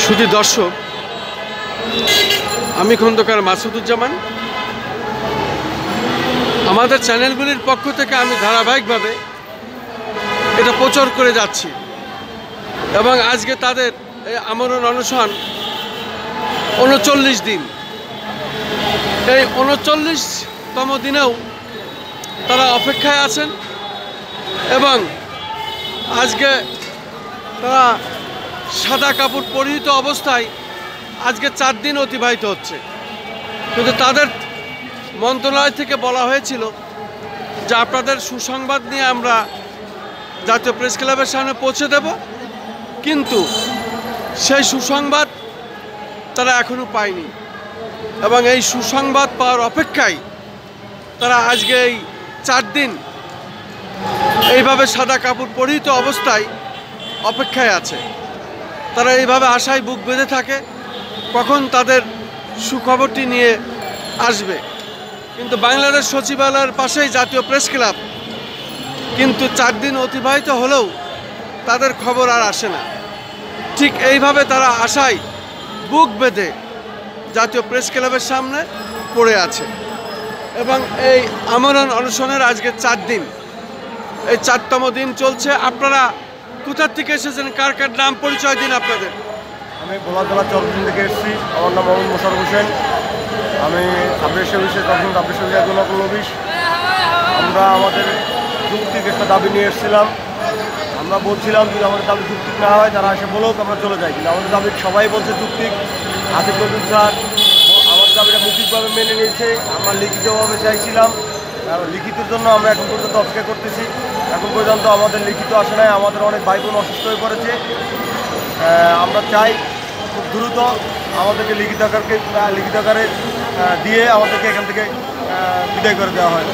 শুধু দর্শক, আমি খন্দকার মাসুদুজ্জামান। আমাদের চ্যানেলগুলির পক্ষ থেকে আমি ধারাবাহিকভাবে এটা প্রচার করে যাচ্ছি এবং আজকে তাদের এই আমরণ অনশন ৩৯ দিন। এই ৩৯তম দিনেও তারা অপেক্ষায় আছেন এবং আজকে তারা সাদা কাপড় পরিহিত অবস্থায় আজকে 4 দিন অতিবাহিত হচ্ছে। কিন্তু তাদের মন্ত্রণালয় থেকে বলা হয়েছিল যে আপনাদের সুসংবাদ নিয়ে আমরা জাতীয় প্রেস ক্লাবের সামনে পৌঁছে দেব, কিন্তু সেই সুসংবাদ তারা এখনও পায়নি এবং এই সুসংবাদ পাওয়ার অপেক্ষায় তারা আজকে এই 4 দিন এইভাবে সাদা কাপড় পরিহিত অবস্থায় অপেক্ষায় আছে। তারা এইভাবে আশায় বুক বেঁধে থাকে কখন তাদের সুখবরটি নিয়ে আসবে। কিন্তু বাংলাদেশ সচিবালয়ের পাশেই জাতীয় প্রেস ক্লাব, কিন্তু 4 দিন অতিবাহিত হলেও তাদের খবর আর আসে না। ঠিক এইভাবে তারা আশায় বুক বেঁধে জাতীয় প্রেস ক্লাবের সামনে পড়ে আছে এবং এই আমরণ অনশনের আজকে 4 দিন, এই 4তম দিন চলছে। আপনারা কোথা থেকে এসেছেন, কার কার নাম পরিচয় দিন আপনাদের। আমি ভোলাতলা চরদিন থেকে এসেছি। আমার নাম মোহাম্মদ মোশাররফ হোসেন। আমি সাবরেশন অফিসে তখন সাবরেশন অফিস। আমরা আমাদের যৌক্তিক একটা দাবি নিয়ে এসেছিলাম। আমরা বলছিলাম যদি আমাদের দাবি যৌক্তিক না হয় তারা এসে বলুক, আমরা চলে যাই। কিন্তু আমাদের দাবি সবাই বলছে যৌক্তিক। আসিফ নজরুল স্যার আমাদের দাবিটা মৌখিকভাবে মেনে নিয়েছে। আমরা লিখিতভাবে চাইছিলাম, লিখিতের জন্য আমরা এখন পর্যন্ত অপেক্ষা করতেছি। এখন পর্যন্ত আমাদের লিখিত আসে নাই। আমাদের অনেক ভাই বোন অসুস্থ হয়ে পড়েছে। আমরা চাই খুব দ্রুত আমাদেরকে লিখিত আকারে দিয়ে আমাদেরকে এখান থেকে বিদায় করে দেওয়া হয়।